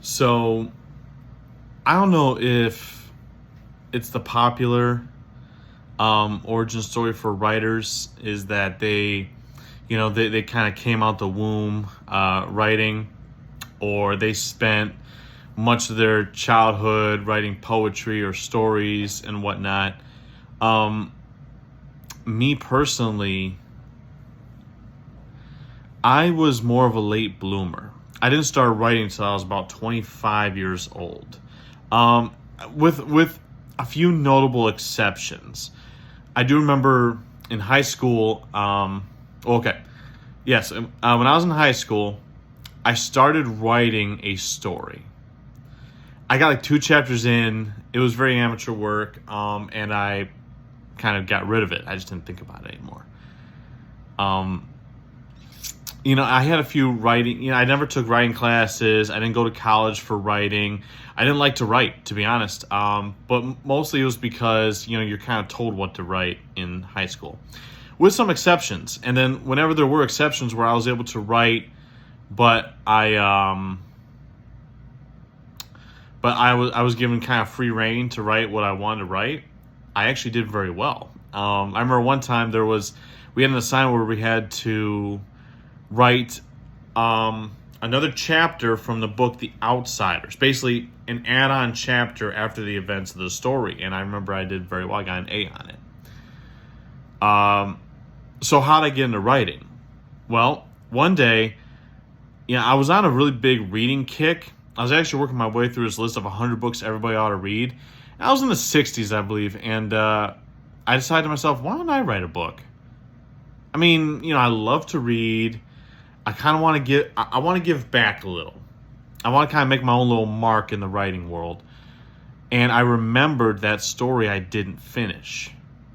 So I don't know if it's the popular origin story for writers is that they kind of came out the womb writing, or they spent much of their childhood writing poetry or stories and whatnot. Um, Me personally, I was more of a late bloomer. I didn't start writing until I was about 25 years old, um, with a few notable exceptions. I do remember in high school. Okay, yes, when I was in high school, I started writing a story. I got like two chapters in. It was very amateur work, and I kind of got rid of it. I just didn't think about it anymore. Um, I had a few writing. I never took writing classes. I didn't go to college for writing. I didn't like to write, to be honest. But mostly it was because you're kind of told what to write in high school, with some exceptions. And then whenever there were exceptions where I was able to write, but I was given kind of free reign to write what I wanted to write, I actually did very well. I remember one time we had an assignment where we had to write another chapter from the book The Outsiders, basically an add-on chapter after the events of the story. And I remember I did very well. I got an A on it. So how did I get into writing? Well, one day, I was on a really big reading kick. I was actually working my way through this list of 100 books everybody ought to read. And I was in the 60s, I believe, and I decided to myself, why don't I write a book? I mean, I love to read. I kind of want to give back a little. I want to kind of make my own little mark in the writing world. And I remembered that story I didn't finish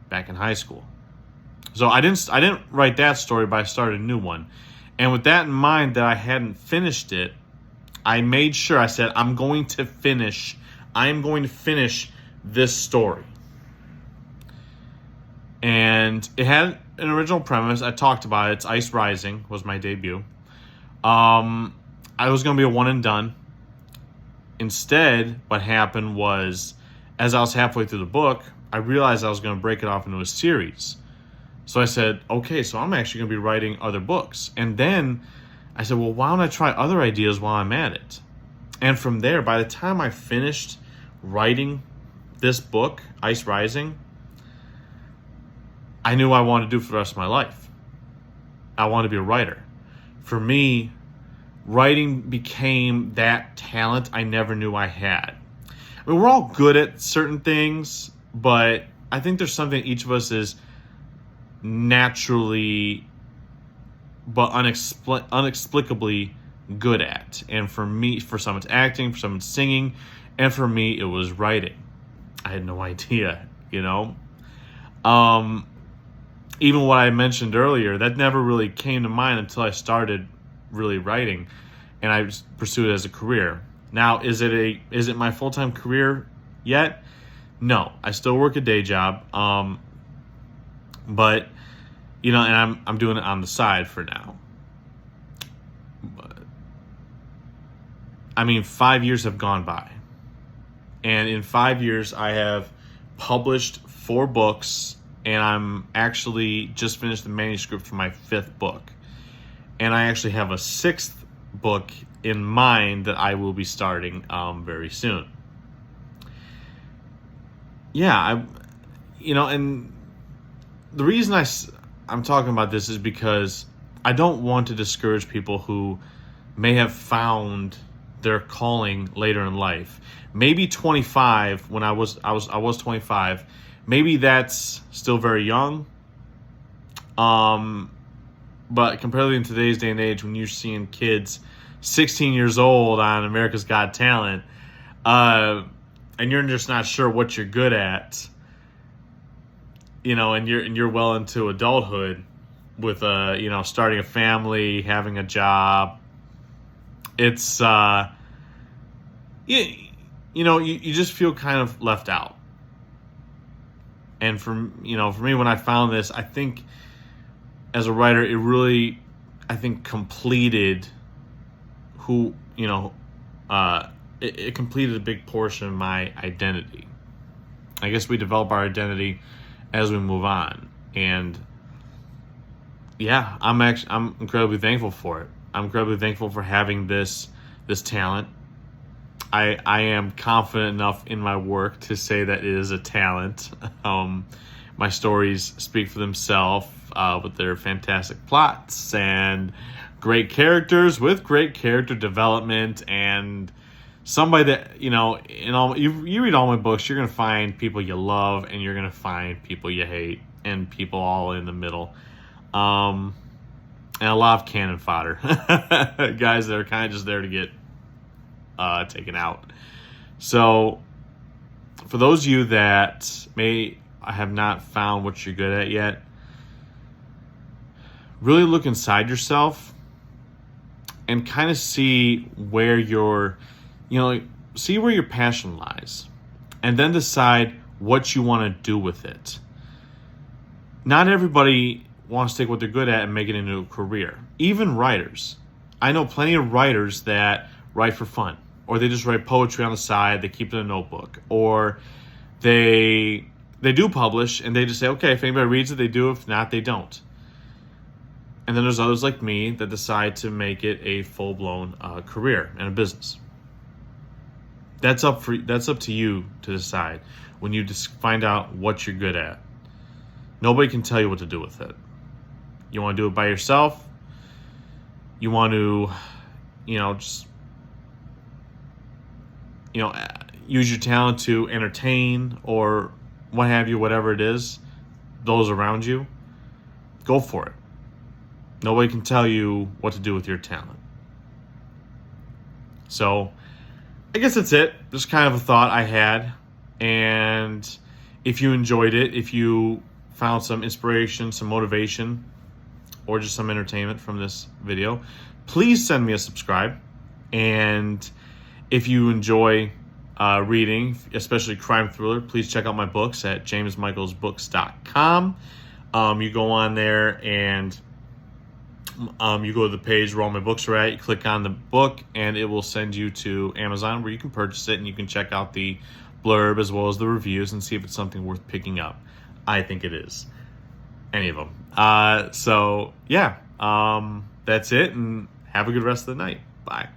back in high school. So I didn't write that story, but I started a new one. And with that in mind, that I hadn't finished it, I made sure, I said, I am going to finish this story. And it had an original premise. I talked about it. It's Ice Rising was my debut. I was going to be a one and done. Instead, what happened was, as I was halfway through the book, I realized I was going to break it off into a series. So I said, okay, so I'm actually going to be writing other books. And then I said, well, why don't I try other ideas while I'm at it? And from there, by the time I finished writing this book, Ice Rising, I knew what I wanted to do for the rest of my life. I wanted to be a writer. For me, writing became that talent I never knew I had. I mean, we're all good at certain things, but I think there's something each of us is naturally but inexplicably good at. And for me, for some it's acting, for some it's singing, and for me it was writing. I had no idea, even what I mentioned earlier, that never really came to mind until I started really writing, and I pursued it as a career. Now, is it my full-time career yet? No, I still work a day job, but and I'm doing it on the side for now. But, I mean, 5 years have gone by, and in 5 years, I have published 4 books, and I'm actually just finished the manuscript for my 5th book. And I actually have a 6th book in mind that I will be starting very soon. Yeah, and the reason I'm talking about this is because I don't want to discourage people who may have found their calling later in life. Maybe 25, when I was 25, maybe that's still very young. But comparatively in today's day and age, when you're seeing kids 16 years old on America's Got Talent, and you're just not sure what you're good at, and you're well into adulthood with starting a family, having a job, it's you just feel kind of left out. And for me, when I found this, I think as a writer, it really, I think, completed who it completed a big portion of my identity. I guess we develop our identity as we move on, and yeah, I'm incredibly thankful for it. I'm incredibly thankful for having this talent. I am confident enough in my work to say that it is a talent. My stories speak for themselves with their fantastic plots and great characters with great character development, and somebody that, in all you read all my books, you're gonna find people you love and you're gonna find people you hate and people all in the middle. And a lot of cannon fodder. Guys that are kind of just there to get taken out. So for those of you that may have not found what you're good at yet, really look inside yourself and kind of see where see where your passion lies, and then decide what you want to do with it. Not everybody wants to take what they're good at and make it into a career. Even writers. I know plenty of writers that write for fun, or they just write poetry on the side, they keep it in a notebook, or they do publish and they just say, okay, if anybody reads it, they do. If not, they don't. And then there's others like me that decide to make it a full-blown career and a business. That's up to you to decide when you just find out what you're good at. Nobody can tell you what to do with it. You want to do it by yourself. You want to, use your talent to entertain or what have you, whatever it is, those around you. Go for it. Nobody can tell you what to do with your talent. So, I guess that's it. Just kind of a thought I had. And if you enjoyed it, if you found some inspiration, some motivation, or just some entertainment from this video, please send me a subscribe. And if you enjoy reading, especially crime thriller, please check out my books at jamesmichaelsbooks.com. You go on there and you go to the page where all my books are at, you click on the book, and it will send you to Amazon where you can purchase it, and you can check out the blurb as well as the reviews and see if it's something worth picking up. I think it is. Any of them. That's it, and have a good rest of the night. Bye.